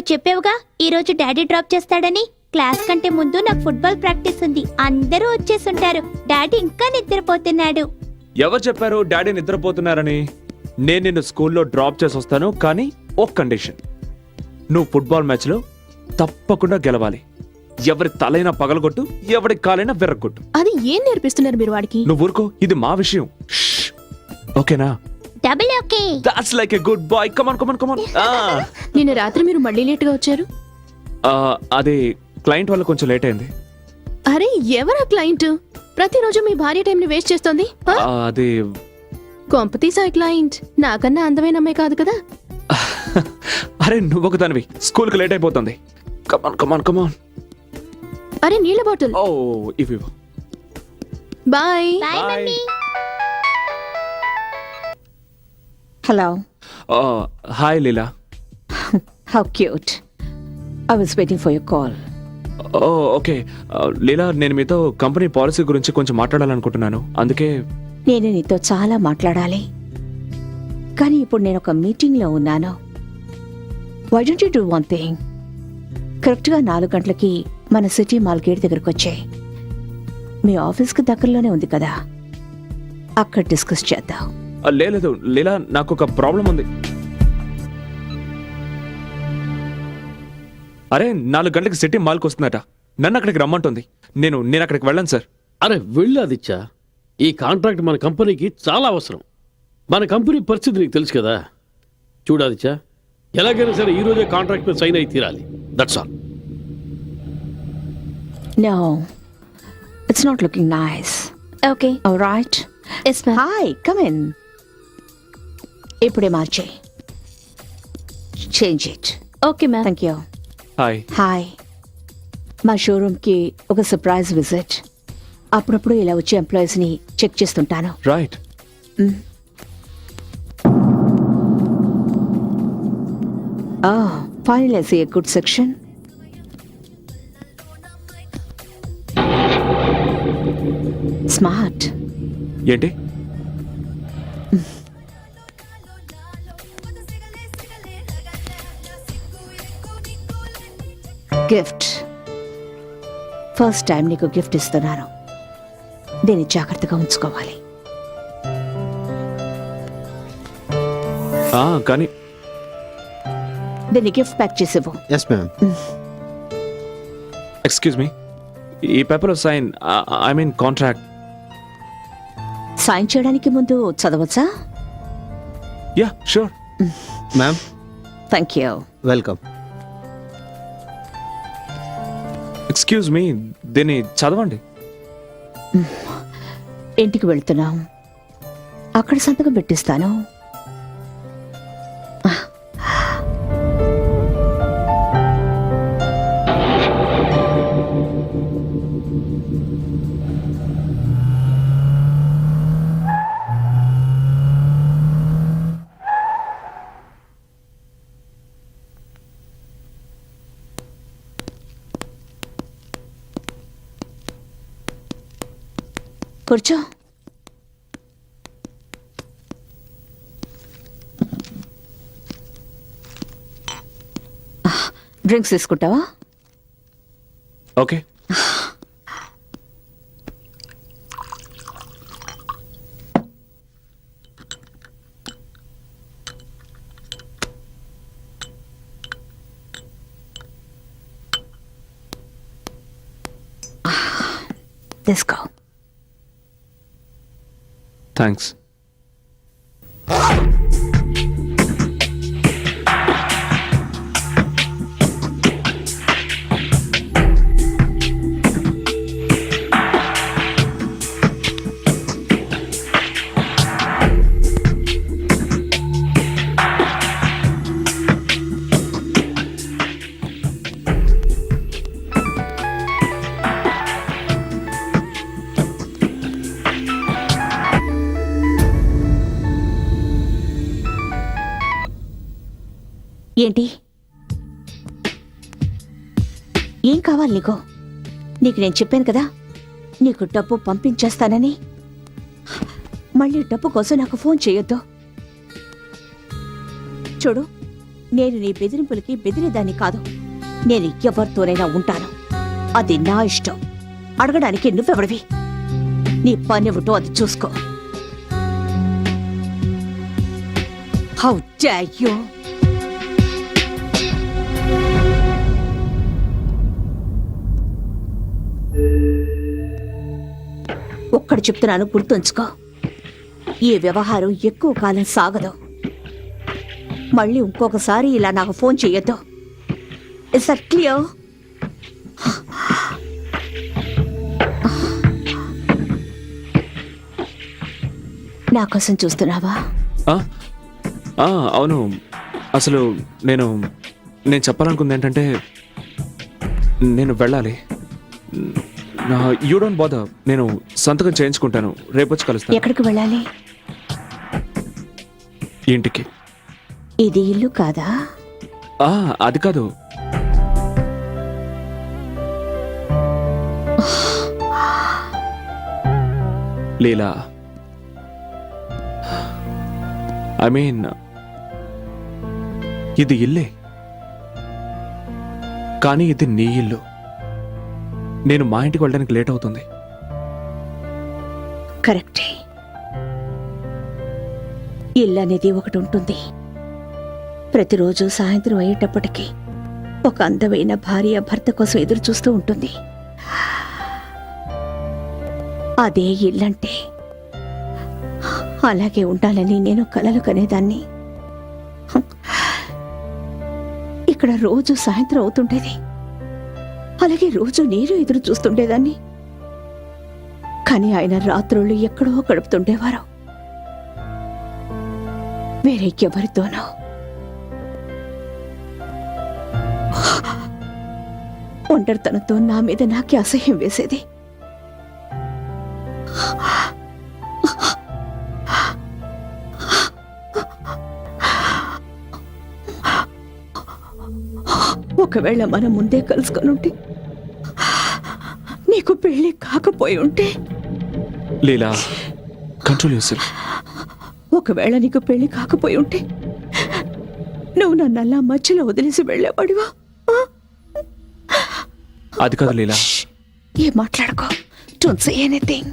నువ్వు చెప్పావుగా ఈ రోజు డాడీ డ్రాప్ చేస్తాడని. క్లాస్ కంటే ముందు నాకు ఫుట్బాల్ ప్రాక్టీస్ ఉంది. అందరూ వచ్చేసుంటారు. డాడీ ఇంకా నిద్రపోతున్నాడు. ఎవరు చెప్పారు డాడీ నిద్రపోతున్నారని? నేను నిన్ను స్కూల్లో డ్రాప్ చేసి వస్తాను, కానీ ఒక కండిషన్. నువ్వు ఫుట్బాల్ మ్యాచ్ లో తప్పకుండా గెలవాలి. ఎవరి తలైనా పగలగొట్టు, ఎవరి కాలైనా విర్రగొట్టు. అది ఏం నేర్పిస్తున్నారు మీరు వాడికి? నువ్వు ఊరుకో, ఇది మా విషయం. షష్. ఓకేనా? Double okay. That's like a good boy. Come on come on come on. నిన్న రాత్రి మీరు మళ్ళీ లేట్ గా వచ్చారు. అదే క్లయింట్ వల్ల కొంచెం లేట్ అయింది. అరే ఎవరా క్లయింట్? ప్రతిరోజు మీ భార్య టైం ని వేస్ట్ చేస్తోంది. అది కొంపతీసా క్లయింట్ నాకన్నా అందమైన అమ్మాయి కాదు కదా? అరే నువ్వు ఒక దానివి, స్కూల్ కి లేట్ అయిపోతుంది. కమాన్ కమాన్ కమాన్. అరే నీళ్ళ బాటిల్. ఓ ఇవి. Bye. Bye mummy. Hello. Hi Leela. How cute. I was waiting for your call. Okay Leela, నేను మీతో కంపెనీ పాలసీ గురించి కొంచెం మాట్లాడాలనుకుంటున్నాను. అందుకే నేను నీతో చాలా మాట్లాడాలి, కానీ ఇప్పుడు నేను ఒక మీటింగ్లో ఉన్నాను. Why don't you do one thing? కరెక్ట్గా 4 గంటలకి మన సిటీ మాల్ గేట్ దగ్గరకు వచ్చాయి. మీ ఆఫీస్కి దగ్గరలోనే ఉంది కదా, అక్కడ డిస్కస్ చేద్దాం. లేదు లీలా, నాకు ఒక ప్రాబ్లం ఉంది. అరే 4 గంటలకు సిటీ మాల్కి వస్తుందట. నన్ను అక్కడికి రమ్మంటుంది. నేను అక్కడికి వెళ్ళను సార్. అరే వెళ్ళు ఆదిత్య, ఈ కాంట్రాక్ట్ మన కంపెనీకి చాలా అవసరం. మన కంపెనీ పరిస్థితి నీకు తెలుసు కదా. చూడు ఆదిత్య, ఎలాగైనా సరే ఈ రోజే కాంట్రాక్ట్ మీద సైన్ అయి తీరాలి. That's all. No, it's not looking nice. Okay. All right. Yes ma'am. Hi, come in. ఇప్పుడే మార్చే. Change it. Okay ma'am. Thank you. Hi. Hi. మా షోరూమ్కి ఒక సర్ప్రైజ్ విజిట్. అప్పుడప్పుడు ఇలా వచ్చే ఎంప్లాయీస్ని చెక్ చేస్తుంటాను. Right. Finally, I see a good section. Smart. ఏంటి? గిఫ్ట్. ఫస్ట్ టైం నీకు గిఫ్ట్ ఇస్తున్నాను. దీన్ని జాగ్రత్తగా ఉంచుకోవాలి. కానీ దీన్ని గిఫ్ట్ ప్యాక్ చేసేవు. Yes ma'am. ఎక్స్క్యూజ్ మీ, ఈ paper sign, I mean contract. Sign చేయడానికి ముందు చదవచ్చా? Yeah sure. Ma'am thank you. Welcome. Excuse me, దీన్ని చదవండి. ఇంటికి వెళ్తున్నాం, అక్కడ సంతకం పెట్టిస్తాను. కూర్చో. డ్రింక్స్ తీసుకుంటావా? ఓకే. తీసుకో. థ్యాంక్స్. ఏంటి? ఏం కావాలి నీకు? నీకు నేను చెప్పాను కదా నీకు డబ్బు పంపించేస్తానని. మళ్ళీ డబ్బు కోసం నాకు ఫోన్ చేయొద్దు. చూడు, నేను నీ బెదిరింపులకి బెదిరేదాన్ని కాదు. నేను ఎవరితోనైనా ఉంటాను. అది నా ఇష్టం. అడగడానికి నువ్వెవడివి? నీ పనేమిటో అది చూసుకో. How dare you! ఒక్కడు చెప్తున్నాను, గుర్తుంచుకో. ఈ వ్యవహారం ఎక్కువ కాలం సాగదు. మళ్ళీ ఇంకొకసారి ఇలా నాకు ఫోన్ చెయ్యొద్దు. Is that clear? నా కోసం చూస్తున్నావా? ఆ? ఆ, అవును. అసలు నేను చెప్పాలనుకుంది ఏంటంటే నేను వెళ్ళాలి. You don't bother. నేను సంతకం చేయించుకుంటాను. రేపొచ్చి కలుస్తాను. ఎక్కడికి వెళ్ళాలి? ఇంటికి. ఇది ఇల్లు కాదా? ఆ, అది కాదు. లీలా, ఐ మీన్ ఇది ఇల్లే, కానీ ఇది నీ ఇల్లు. నేను మా ఇంటికి వెళ్ళడానికి లేట్ అవుతుంది. కరెక్టే. ఇల్లు అనేది ఒకటి ఉంటుంది. ప్రతిరోజు సాయంత్రం అయ్యేటప్పటికీ ఒక అందమైన భార్య భర్త కోసం ఎదురు చూస్తూ ఉంటుంది. అదే ఇల్లంటే. అలాగే ఉండాలని నేను కలలు కనేదాన్ని. ఇక్కడ రోజు సాయంత్రం అవుతుండేది. అలాగే రోజు నేను ఎదురు చూస్తుండేదాన్ని. కానీ ఆయన రాత్రుళ్ళు ఎక్కడో గడుపుతుండేవారు, వేరే ఎవరితోనో. ఒంటరితనంతో నా మీద నాకే అసహ్యం వేసేది. ఒకవేళ మనం ముందే కలుసుకొని ఉంటే, నీకు పెళ్లి కాకపోయి ఉంటే. లీలా, కంట్రోల్ యువర్సెల్ఫ్. ఒకవేళ నీకు పెళ్లి కాకపోయి ఉంటే నువ్వు నన్ను అలా మధ్యలో వదిలేసి వెళ్ళేవాడివా? అది కాదు లీలా. ఏం మాట్లాడుకో. Don't say anything.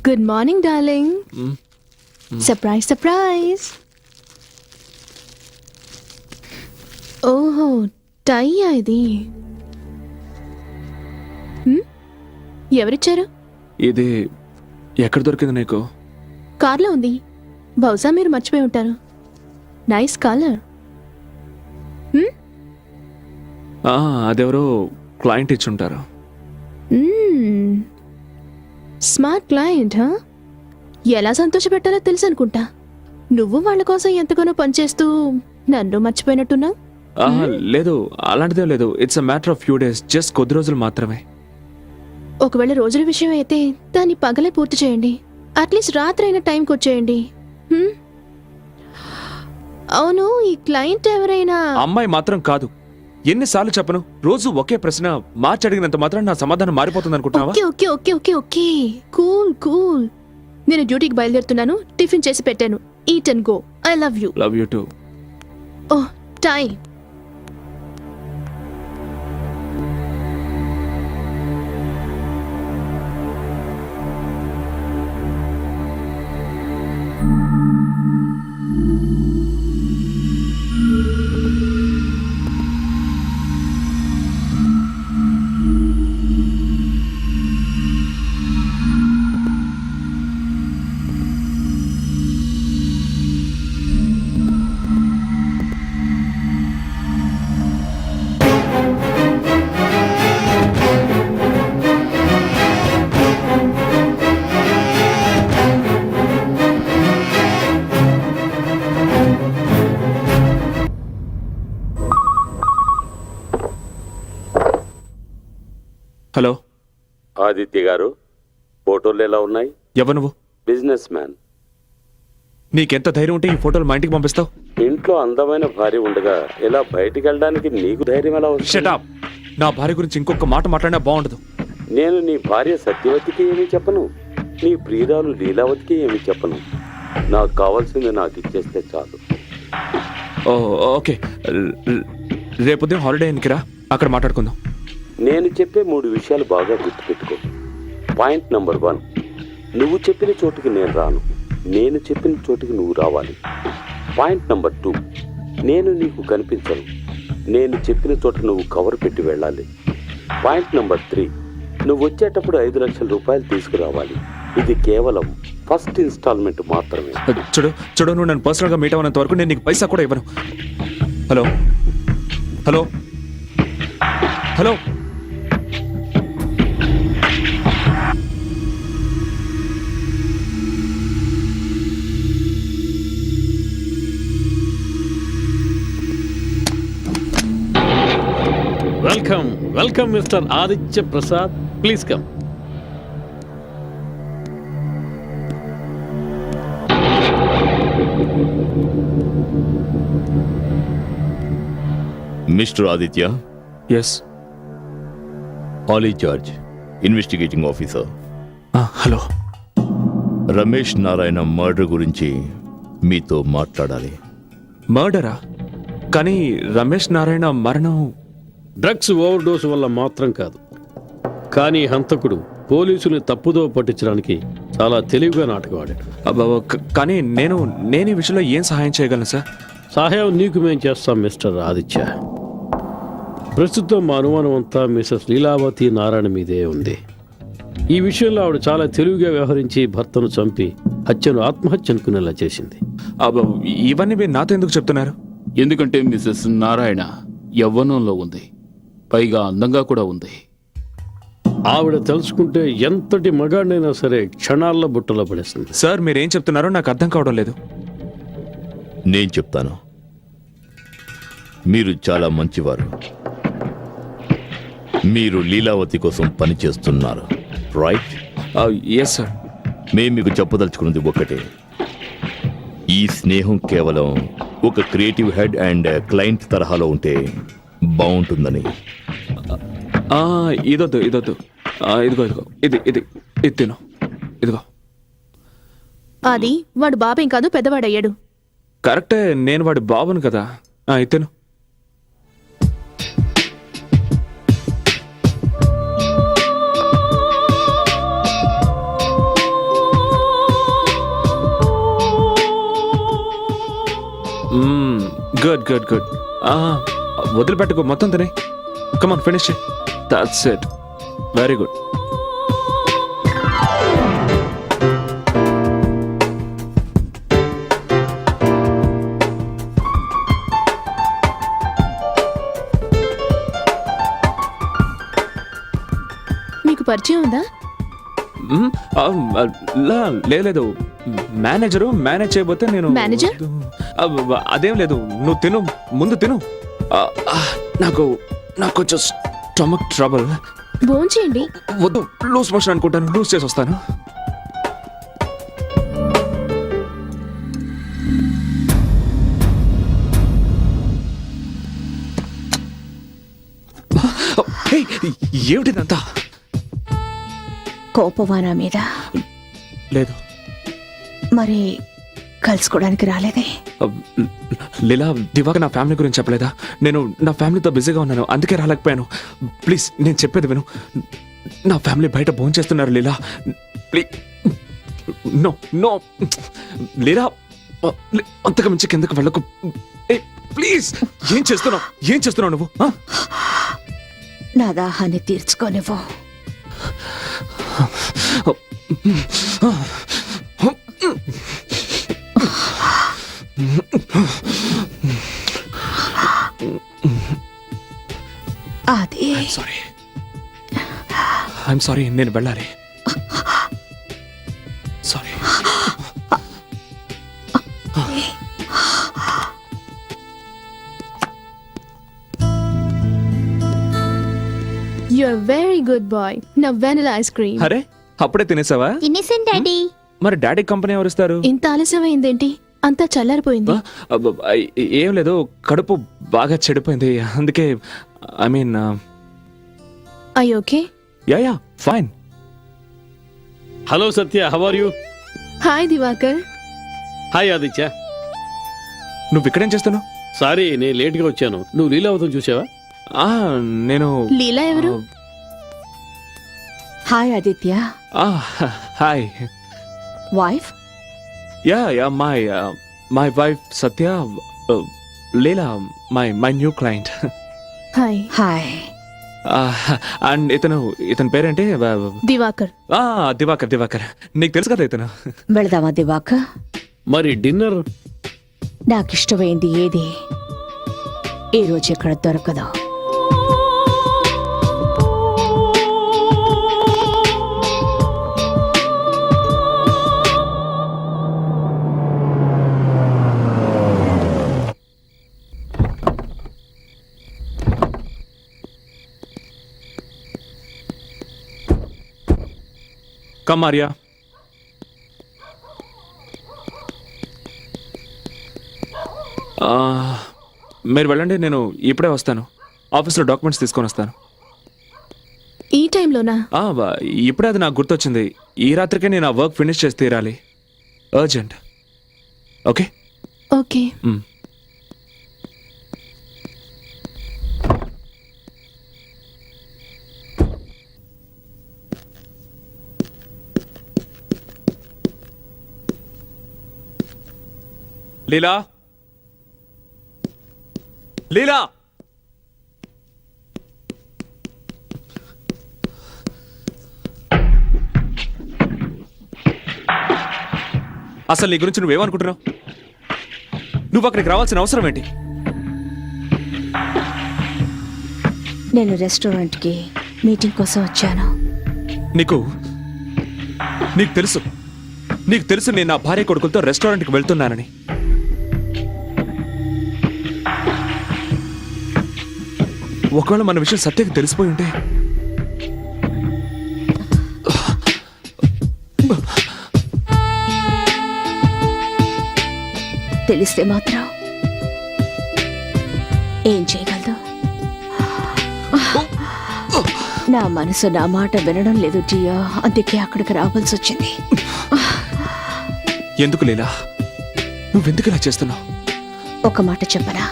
Good morning darling. Surprise surprise. ఓహో, టైయా ఇది? ఎవరిచ్చారు? ఇది ఎక్కడ దొరికింది నీకు? కార్లో ఉంది. బహుశా మీరు మర్చిపోయి ఉంటారు. Nice colour. అదెవరో క్లయింట్ ఇచ్చుంటారు. స్మార్ట్ క్లయింట్ హా? ఎలా సంతోషపెట్టాలో తెలుసు అనుకుంటా. నువ్వు వాళ్ళ కోసం ఎంతగానో పనిచేస్తూ నన్ను మర్చిపోయినట్టున్నావు. లేదు, అలాంటిదే లేదు. It's a matter of few days, just కొద్ది రోజులు మాత్రమే. ఒకవేళ రోజుల విషయం అయితే దాన్ని పగలే పూర్తి చేయండి. అట్లీస్ట్ రాత్రి అయిన టైంకి వచ్చేయండి. హ్మ్? అవును, ఈ క్లయింట్ ఎవరైనా? అమ్మాయి మాత్రం కాదు. ఎన్నిసార్లు చెప్పను, రోజు ఒకే ప్రశ్న మార్చి అడిగినంత మాత్రం నా సమాధానం మారిపోతుంది అనుకుంటున్నావా? Okay okay okay okay okay cool cool. నేను డ్యూటీకి బయలుదేరుతున్నాను. టిఫిన్ చేసి పెట్టాను. Eat and go. I love you. Love you two. Oh, time. Hello, Aditya గారు, ఫోటోలు ఎలా ఉన్నాయి? ఎవరు నువ్వు? Business man. నీకెంత ధైర్యం ఉంటే ఈ ఫోటోలు మా ఇంటికి పంపిస్తావు? ఇంట్లో అందమైన భార్య ఉండగా ఇలా బయటికి వెళ్ళడానికి నీకు ధైర్యం ఎలా వస్తుంది? Shut up. నా భార్య గురించి ఇంకొక మాట మాట్లాడినా బాగుండదు. నేను నీ భార్య సత్యవతికి ఏమీ చెప్పను, నీ ప్రియురాలు లీలావతికి ఏమీ చెప్పను. నాకు కావాల్సింది నాకు ఇచ్చేస్తే చాలు. ఓ ఓకే, రేపు ఉదయం హాలిడే ఎన్నికిరా, అక్కడ మాట్లాడుకుందాం. నేను చెప్పే 3 విషయాలు బాగా గుర్తుపెట్టుకో. పాయింట్ నెంబర్ 1, నువ్వు చెప్పిన చోటుకి నేను రాను, నేను చెప్పిన చోటుకి నువ్వు రావాలి. పాయింట్ నెంబర్ 2, నేను నీకు కనిపించను, నేను చెప్పిన చోట నువ్వు కవర్ పెట్టి వెళ్ళాలి. పాయింట్ నెంబర్ 3, నువ్వు వచ్చేటప్పుడు 5 లక్షల రూపాయలు తీసుకురావాలి. ఇది కేవలం ఫస్ట్ ఇన్స్టాల్మెంట్ మాత్రమే. చూడు, నువ్వు నన్ను పర్సనల్గా మీట్ అవ్వనంత వరకు నేను నీకు పైసా కూడా ఇవ్వను. Hello hello hello. Welcome welcome mister Aditya Prasad, please come. Mister Aditya, yes. Ali George, investigating officer. Hello. Ramesh Narayana murder గురించి మీతో మాట్లాడాలి. మర్డరా? కానీ రమేష్ నారాయణ మరణం డ్రగ్స్ ఓవర్ డోస్ వల్ల మాత్రం కాదు, కానీ హంతకుడు పోలీసుల్ని తప్పుదో పట్టించడానికి చాలా తెలివిగా నాటకం ఆడాడు. కానీ నేను ఈ విషయంలో ఏం సహాయం చేయగలను సార్? సహాయం నీకు మేం చేస్తాం మిస్టర్ ఆదిత్య. ప్రస్తుతం మా అనుమానం అంతా మిసెస్ లీలావతి నారాయణ మీదే ఉంది. ఈ విషయంలో ఆవిడ చాలా తెలివిగా వ్యవహరించి భర్తను చంపి హత్యను ఆత్మహత్య అనుకునేలా చేసింది. ఇవన్నీ మీరు నాతో ఎందుకు చెప్తున్నారు? ఎందుకంటే మిసెస్ నారాయణ యవ్వనంలో ఉంది, పైగా అందంగా కూడా ఉంది. ఆవిడ తెలుసుకుంటే ఎంతటి మగాడినైనా సరే క్షణాల్లో బుట్టలో పడేస్తుంది. సార్, మీరేం చెప్తున్నారో నాకు అర్థం కావడం లేదు. నేను చెప్తాను. మీరు చాలా మంచివారు. మీరు లీలావతి కోసం పనిచేస్తున్నారు, రైట్? Yes sir. మేము మీకు చెప్పదలుచుకున్నది ఒకటే. ఈ స్నేహం కేవలం ఒక క్రియేటివ్ హెడ్ అండ్ క్లయింట్ తరహాలో ఉంటే బాగుంటుందని. ఇదొద్దు. ఇదిగో ఇది తిను. ఇదిగో. అది వాడు బాబేం కాదు, పెద్దవాడయ్యాడు. కరెక్టే, నేను వాడి బాబును కదా. ఇతను గుడ్. వదిలిపెట్టుకో, మొత్తం తినే. Come on, finish. That's it. Very good. పరిచయం ఉందా? మ్, ఆ, ఆ, లేదు మేనేజరు మేనేజ్ చేయబోతే నేను మేనేజర్? అదేం లేదు, నువ్వు తిను, ముందు తిను. ఆ, ఆ, నాకు నాకు కొంచెం స్టమక్ ట్రబుల్. భోంచేయండి. వద్దు, లూజ్ మోషన్ అనుకుంటాను, లూజ్ చేసి వస్తాను. ఏయ్, ఏమిటిదంతా? కోపమా నా మీద? లేదు. మరి కలుసుకోవడానికి రాలేదే? లీలా, దివాక నా ఫ్యామిలీ గురించి చెప్పలేదా? నేను నా ఫ్యామిలీతో బిజీగా ఉన్నాను, అందుకే రాలేకపోయాను. ప్లీజ్, నేను చెప్పేది విను. నా ఫ్యామిలీ బయట భోంచేస్తున్నారు లీలా. ప్లీజ్, నో నో లీలా, అంతకు మించి కిందకు వెళ్ళకు. ప్లీజ్, ఏం చేస్తున్నావు నువ్వు? నా దాహాన్ని తీర్చుకోనివ్వు. అది ఐఎమ్ సారీ, నేను వెళ్ళాలి. Sorry. You're a very good boy. Now vanilla ice cream. అరే, అప్పుడే తినేసావా? తినేసాను డాడీ. మరి డాడీ కంపెనీ ఎవరిస్తారు? ఇంత ఆలస్యమైందేంటి? అంతా చల్లారిపోయింది. ఏం లేదు, కడుపు బాగా చెడిపోయింది, అందుకే. I mean, I okay? Yeah fine. Hello Satya, how are you? Hi Divakar. Hi Aditya. నువ్వు ఇక్కడేం చేస్తున్నావు? సారీ, నేను లేట్గా వచ్చాను. నువ్వు లీలావతం చూసావా? నేను. లీలా ఎవరు? Hi Aditya. Hi. Wife? Yeah my wife Satya. Leela my new client. Hi. Hi. And ఇతని పేరేంటి? దివాకర్. దివాకర్. నీకు తెలుసు కదా ఇతను. వెళదామా దివాకర్? మరి డిన్నర్? నాకిష్టమైంది ఏది ఈరోజు ఇక్కడ దొరకదు. కమ్ ఆర్యా. మీరు వెళ్ళండి, నేను ఇప్పుడే వస్తాను. ఆఫీస్లో డాక్యుమెంట్స్ తీసుకొని వస్తాను. ఈ టైంలోనా? ఇప్పుడే అది నాకు గుర్తొచ్చింది. ఈ రాత్రికే నేను ఆ వర్క్ ఫినిష్ చేసి తీరాలి. అర్జెంట్. ఓకే? ఓకే. లీలా, లీలా, అసలు నీ గురించి నువ్వేమనుకుంటున్నావు? నువ్వు అక్కడికి రావాల్సిన అవసరం ఏంటి? నేను రెస్టారెంట్కి మీటింగ్ కోసం వచ్చాను. నీకు తెలుసు నేను నా భార్య కొడుకులతో రెస్టారెంట్కి వెళ్తున్నానని. ఒకవేళ మన విషయం సత్యకి తెలిసిపోయి ఉంటే తెలిస్తే మాత్రం ఏం చేయగలదు? నా మనసు నా మాట వినడం లేదు జియా, అందుకే అక్కడికి రావాల్సి వచ్చింది. ఎందుకు లీలా, నువ్వెందుకు ఇలా చేస్తున్నావు? ఒక మాట చెప్పనా?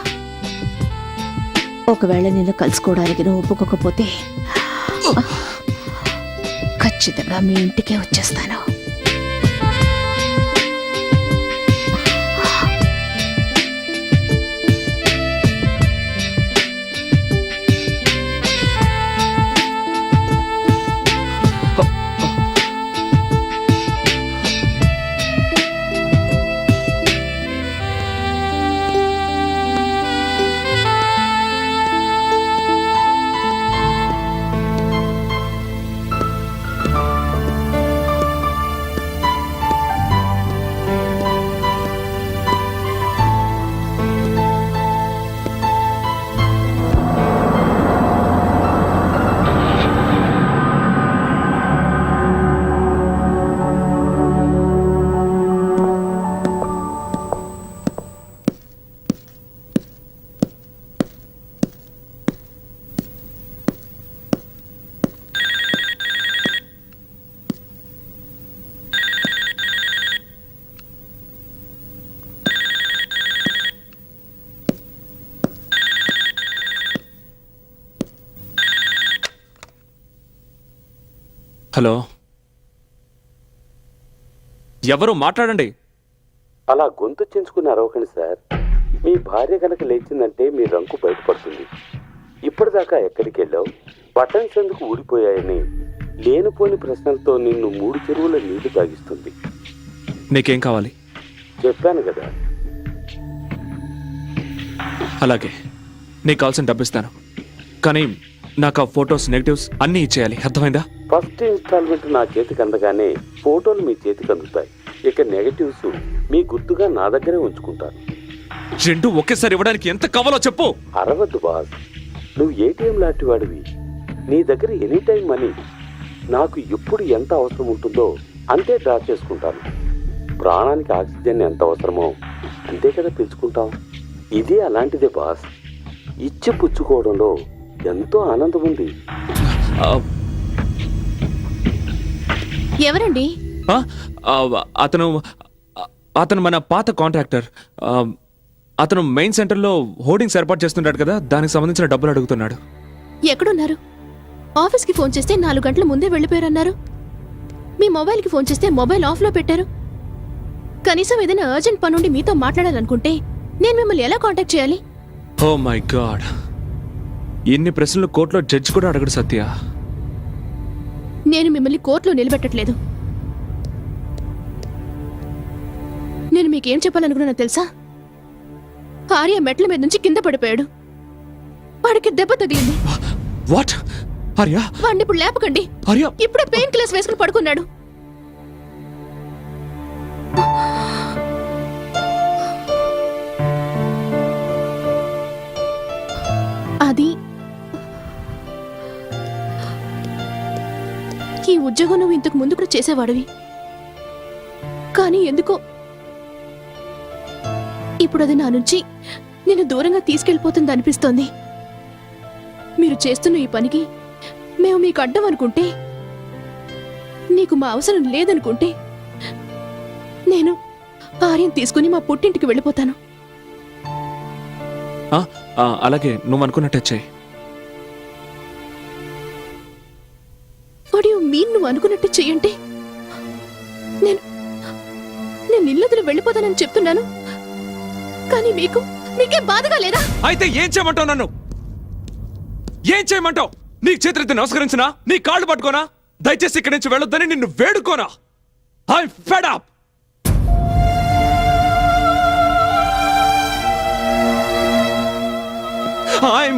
ఒకవేళ నిన్ను కలుసుకోవడానికి నువ్వు ఒప్పుకోకపోతే ఖచ్చితంగా మీ ఇంటికే వచ్చేస్తాను. హలో, ఎవరు మాట్లాడండి. అలా గొంతు చించుకుని అరవకండి సార్. మీ భార్య కనుక లేచిందంటే మీ రంకు బయటపడుతుంది. ఇప్పటిదాకా ఎక్కడికి వెళ్ళావు, బటన్స్ ఎందుకు ఊడిపోయాయని లేనిపోని ప్రశ్నలతో నిన్ను 3 చెరువుల నీళ్లు తాగిస్తుంది. నీకేం కావాలి? చెప్పాను కదా. అలాగే, నీకు కావాల్సిన డబ్బు ఇస్తాను, కానీ నాకు ఆ ఫొటోస్, నెగటివ్స్ అన్నీ ఇచ్చేయాలి. అర్థమైందా? ఫస్ట్ ఇన్స్టాల్మెంట్ నా చేతికి అందగానే ఫోటోలు మీ చేతికి అందుతాయి. ఇక నెగటివ్స్ మీ గుర్తుగా నా దగ్గరే ఉంచుకుంటాను. 2 ఒకేసారి ఇవ్వడానికి ఎంత కావాలో చెప్పు. అరవద్దు బాస్, నువ్వు ఏటీఎం లాంటి వాడివి. నీ దగ్గర ఎనీ టైం మనీ. నాకు ఎప్పుడు ఎంత అవసరం ఉంటుందో అంతే డ్రా చేసుకుంటాను. ప్రాణానికి ఆక్సిజన్ ఎంత అవసరమో అంతే కదా పిలుచుకుంటాం. ఇది అలాంటిదే బాస్. ఇచ్చి పుచ్చుకోవడంలో ఎంతో ఆనందం ఉంది. ఆ, ఎవరండి? ఆ, ఆ, అతను అతను మన పాత కాంట్రాక్టర్. అతను మెయిన్ సెంటర్లో హోర్డింగ్స్ ఏర్పాటు చేస్తుంటాడు కదా, దానికి సంబంధించిన డబ్బులు అడుగుతున్నాడు. ఎక్కడున్నారు? ఆఫీస్కి ఫోన్ చేస్తే 4 గంటల ముందే వెళ్ళిపోయారన్నారు. మీ మొబైల్కి ఫోన్ చేస్తే మొబైల్ ఆఫ్లో పెట్టారు. కనీసం ఏదైనా అర్జెంట్ పనుండి మీతో మాట్లాడాలనుకుంటే నేను మిమ్మల్ని ఎలా కాంటాక్ట్ చేయాలి? ఓ మై గాడ్, ఇన్ని ప్రశ్నలు కోర్టులో జడ్జి కూడా అడగడు సత్య. నేను మిమ్మల్ని కోర్టులో నిలబెట్టట్లేదు. నేను మీకేం చెప్పాలనుకున్నా తెలుసా? ఆర్య మెట్ల మీద నుంచి కింద పడిపోయాడు. వాడికి దెబ్బ తగిలింది. వాట్? ఆర్య? వాడిని ఇప్పుడు లేపకండి. ఆర్య? ఇప్పుడే పెయిన్ కిల్లర్స్ వేసుకుని పడుకున్నాడు. అది ఈ ఉద్యోగం నువ్వు ఇంతకు ముందు కూడా చేసేవాడివి, కానీ ఎందుకో ఇప్పుడు అది నా నుంచి నేను దూరంగా తీసుకెళ్ళిపోతుంది అనిపిస్తోంది. మీరు చేస్తున్న ఈ పనికి మేము మీకు అడ్డం అనుకుంటే, నీకు మా అవసరం లేదనుకుంటే, నేను ఆర్యం తీసుకుని మా పుట్టింటికి వెళ్ళిపోతాను. అలాగే, నువ్వు అనుకున్నట్టే చెయ్యి. వాట్ యు మీన్ నువ్వు అనుకున్నట్టు చెయ్యంటే? నేను ఇల్లొదిలి వెళ్ళిపోతానని చెప్తున్నాను, కానీ మీకే బాధగా లేదా? అయితే ఏం చేయమంటావు? నన్ను ఏం చేయమంటావు? నీకు చేతులెత్తి నమస్కరించినా, నీ కాళ్ళు పట్టుకోనా? దయచేసి ఇక్కడి నుంచి వెళ్ళొద్దని నిన్ను వేడుకోనా? I'm fed up. I'm